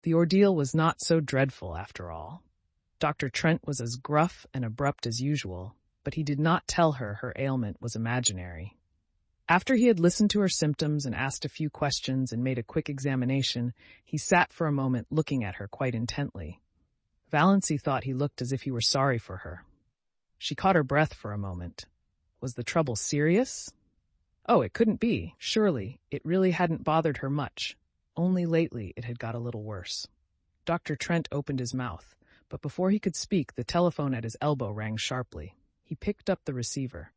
The ordeal was not so dreadful after all. Dr. Trent was as gruff and abrupt as usual, but he did not tell her her ailment was imaginary. After he had listened to her symptoms and asked a few questions and made a quick examination, he sat for a moment looking at her quite intently. Valancy thought he looked as if he were sorry for her. She caught her breath for a moment. Was the trouble serious? Oh, it couldn't be, surely. It really hadn't bothered her much. Only lately it had got a little worse. Dr. Trent opened his mouth, but before he could speak, the telephone at his elbow rang sharply. He picked up the receiver.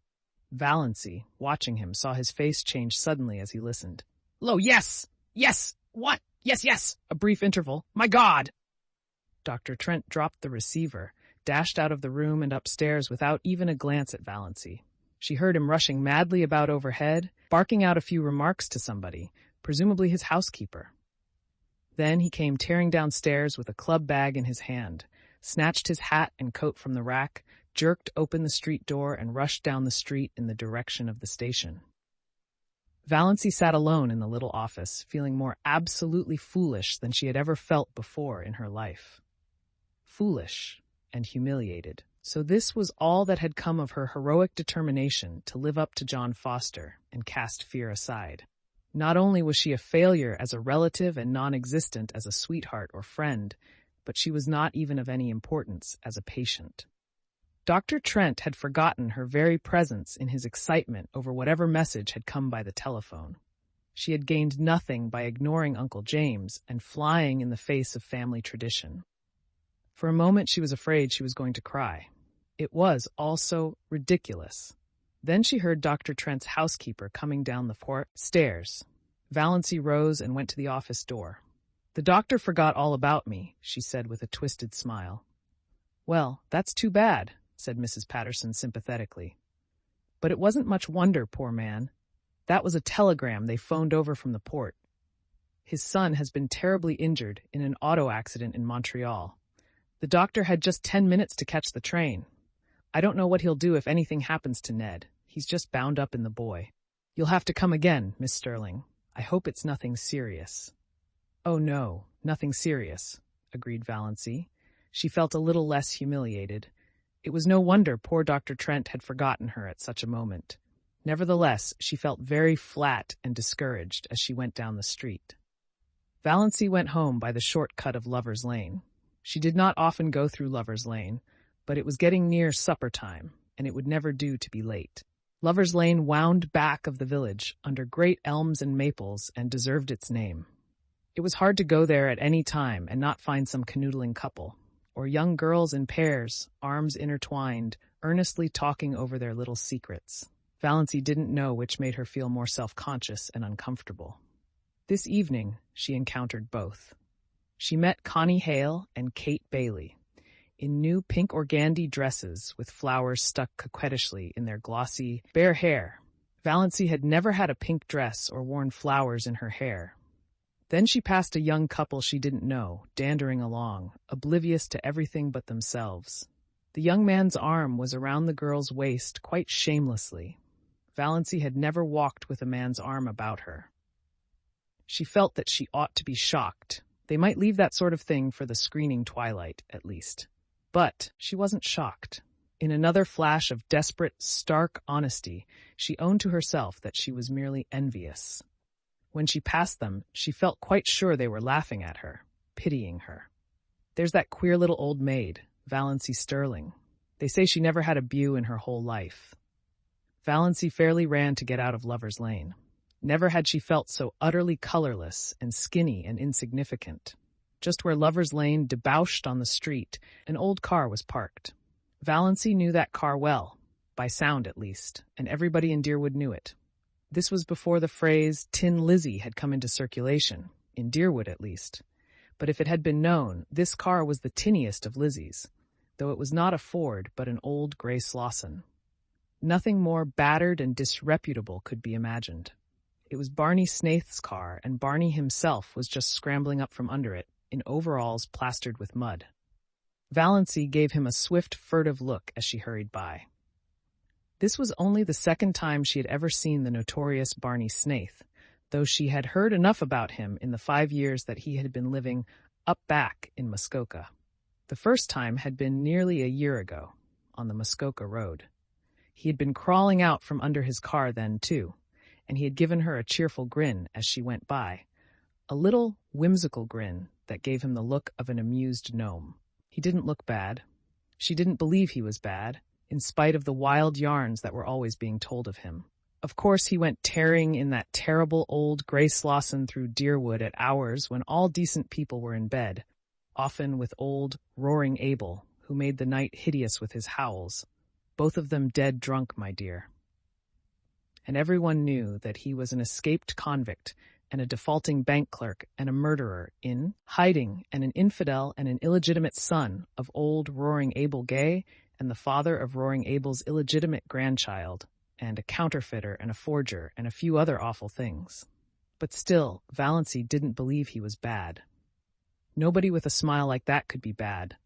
Valancy, watching him, saw his face change suddenly as he listened. "Hello, yes! Yes! What? Yes, yes! A brief interval. My God!" Dr. Trent dropped the receiver, dashed out of the room and upstairs without even a glance at Valancy. She heard him rushing madly about overhead, barking out a few remarks to somebody, presumably his housekeeper. Then he came tearing downstairs with a club bag in his hand, snatched his hat and coat from the rack, jerked open the street door, and rushed down the street in the direction of the station. Valancy sat alone in the little office, feeling more absolutely foolish than she had ever felt before in her life. Foolish and humiliated. So this was all that had come of her heroic determination to live up to John Foster and cast fear aside. Not only was she a failure as a relative and non-existent as a sweetheart or friend, but she was not even of any importance as a patient. Dr. Trent had forgotten her very presence in his excitement over whatever message had come by the telephone. She had gained nothing by ignoring Uncle James and flying in the face of family tradition. For a moment she was afraid she was going to cry. It was also ridiculous. Then she heard Dr. Trent's housekeeper coming down the stairs. Valancy rose and went to the office door. "The doctor forgot all about me," she said with a twisted smile. "Well, that's too bad," said Mrs. Patterson sympathetically. "But it wasn't much wonder, poor man. That was a telegram they phoned over from the port. His son has been terribly injured in an auto accident in Montreal. The doctor had just 10 minutes to catch the train. I don't know what he'll do if anything happens to Ned. He's just bound up in the boy. You'll have to come again, Miss Sterling. I hope it's nothing serious." "Oh no, nothing serious," agreed Valancy. She felt a little less humiliated. It was no wonder poor Dr. Trent had forgotten her at such a moment. Nevertheless, she felt very flat and discouraged as she went down the street. Valancy went home by the short cut of Lover's Lane. She did not often go through Lover's Lane, but it was getting near supper time, and it would never do to be late. Lover's Lane wound back of the village under great elms and maples and deserved its name. It was hard to go there at any time and not find some canoodling couple, or young girls in pairs, arms intertwined, earnestly talking over their little secrets. Valancy didn't know which made her feel more self-conscious and uncomfortable. This evening, she encountered both. She met Connie Hale and Kate Bailey, in new pink organdy dresses with flowers stuck coquettishly in their glossy, bare hair. Valancy had never had a pink dress or worn flowers in her hair. Then she passed a young couple she didn't know, dandering along, oblivious to everything but themselves. The young man's arm was around the girl's waist quite shamelessly. Valancy had never walked with a man's arm about her. She felt that she ought to be shocked. They might leave that sort of thing for the screening twilight, at least. But she wasn't shocked. In another flash of desperate, stark honesty, she owned to herself that she was merely envious. When she passed them, she felt quite sure they were laughing at her, pitying her. "There's that queer little old maid, Valancy Sterling. They say she never had a beau in her whole life." Valancy fairly ran to get out of Lover's Lane. Never had she felt so utterly colorless and skinny and insignificant. Just where Lover's Lane debouched on the street, an old car was parked. Valancy knew that car well, by sound at least, and everybody in Deerwood knew it. This was before the phrase Tin Lizzie had come into circulation, in Deerwood at least. But if it had been known, this car was the tinniest of Lizzies, though it was not a Ford but an old gray Slauson. Nothing more battered and disreputable could be imagined. It was Barney Snaith's car, and Barney himself was just scrambling up from under it, in overalls plastered with mud. Valancy gave him a swift, furtive look as she hurried by. This was only the second time she had ever seen the notorious Barney Snaith, though she had heard enough about him in the 5 years that he had been living up back in Muskoka. The first time had been nearly a year ago, on the Muskoka Road. He had been crawling out from under his car then, too, and he had given her a cheerful grin as she went by, a little whimsical grin that gave him the look of an amused gnome. He didn't look bad. She didn't believe he was bad, in spite of the wild yarns that were always being told of him. Of course, he went tearing in that terrible old gray Slauson through Deerwood at hours when all decent people were in bed, often with old, roaring Abel, who made the night hideous with his howls, both of them dead drunk, my dear. And everyone knew that he was an escaped convict and a defaulting bank clerk and a murderer in hiding and an infidel and an illegitimate son of old Roaring Abel Gay and the father of Roaring Abel's illegitimate grandchild, and a counterfeiter and a forger and a few other awful things. But still, Valancy didn't believe he was bad. Nobody with a smile like that could be bad,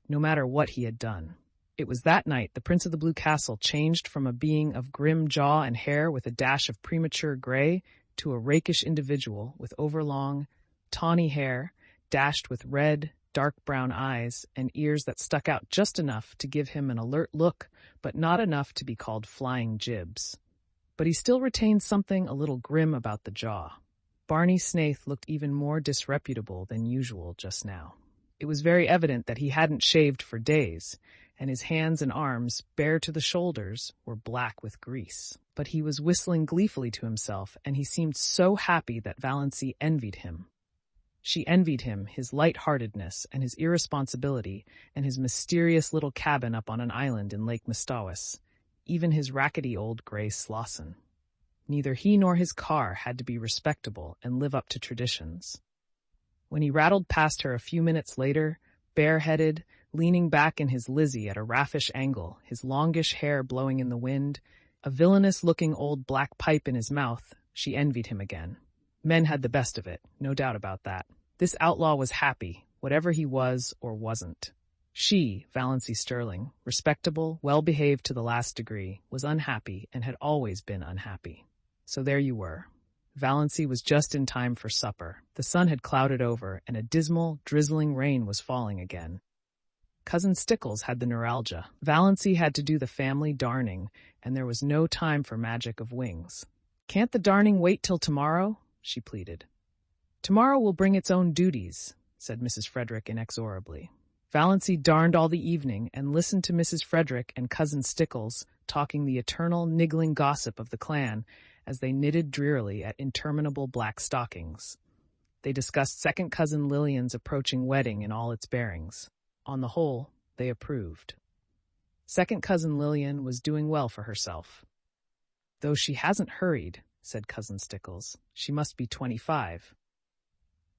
no matter what he had done. It was that night the Prince of the Blue Castle changed from a being of grim jaw and hair with a dash of premature gray to a rakish individual with overlong, tawny hair, dashed with red, dark brown eyes and ears that stuck out just enough to give him an alert look, but not enough to be called flying jibs. But he still retained something a little grim about the jaw. Barney Snaith looked even more disreputable than usual just now. It was very evident that he hadn't shaved for days, and his hands and arms, bare to the shoulders, were black with grease. But he was whistling gleefully to himself, and he seemed so happy that Valancy envied him. She envied him, his light-heartedness and his irresponsibility and his mysterious little cabin up on an island in Lake Mistawis, even his rackety old gray Slauson. Neither he nor his car had to be respectable and live up to traditions. When he rattled past her a few minutes later, bareheaded, leaning back in his Lizzie at a raffish angle, his longish hair blowing in the wind, a villainous-looking old black pipe in his mouth, she envied him again. Men had the best of it, no doubt about that. This outlaw was happy, whatever he was or wasn't. She, Valancy Sterling, respectable, well-behaved to the last degree, was unhappy and had always been unhappy. So there you were. Valancy was just in time for supper. The sun had clouded over, and a dismal, drizzling rain was falling again. Cousin Stickles had the neuralgia. Valancy had to do the family darning, and there was no time for magic of wings. "Can't the darning wait till tomorrow?" she pleaded. "Tomorrow will bring its own duties," said Mrs. Frederick inexorably. Valancy darned all the evening and listened to Mrs. Frederick and Cousin Stickles talking the eternal, niggling gossip of the clan as they knitted drearily at interminable black stockings. They discussed second cousin Lillian's approaching wedding in all its bearings. On the whole, they approved. Second cousin Lillian was doing well for herself. "Though she hasn't hurried," said Cousin Stickles. "She must be 25.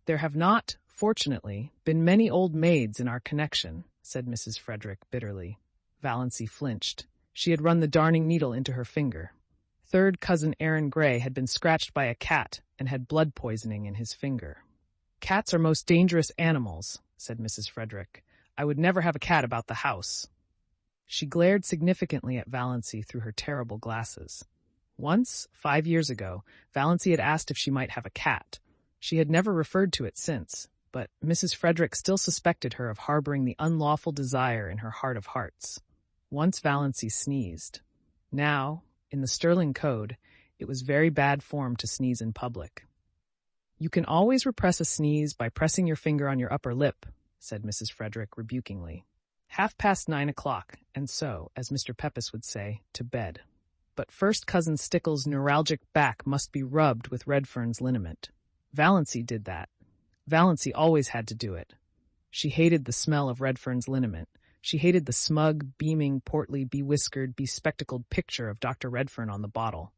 "There have not, fortunately, been many old maids in our connection," said Mrs. Frederick bitterly. Valancy flinched. She had run the darning needle into her finger. Third cousin Aaron Gray had been scratched by a cat and had blood poisoning in his finger. "Cats are most dangerous animals," said Mrs. Frederick. "I would never have a cat about the house." She glared significantly at Valancy through her terrible glasses. Once, 5 years ago, Valancy had asked if she might have a cat. She had never referred to it since, but Mrs. Frederick still suspected her of harboring the unlawful desire in her heart of hearts. Once Valancy sneezed. Now, in the Sterling Code, it was very bad form to sneeze in public. "You can always repress a sneeze by pressing your finger on your upper lip," said Mrs. Frederick rebukingly. 9:30 o'clock, and so, as Mr. Pepys would say, to bed. But first cousin Stickles' neuralgic back must be rubbed with Redfern's liniment. Valancy did that. Valancy always had to do it. She hated the smell of Redfern's liniment. She hated the smug, beaming, portly, bewhiskered, bespectacled picture of Dr. Redfern on the bottle.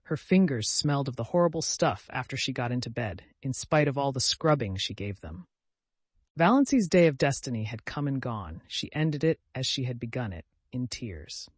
Her fingers smelled of the horrible stuff after she got into bed, in spite of all the scrubbing she gave them. Valancy's day of destiny had come and gone. She ended it as she had begun it, in tears.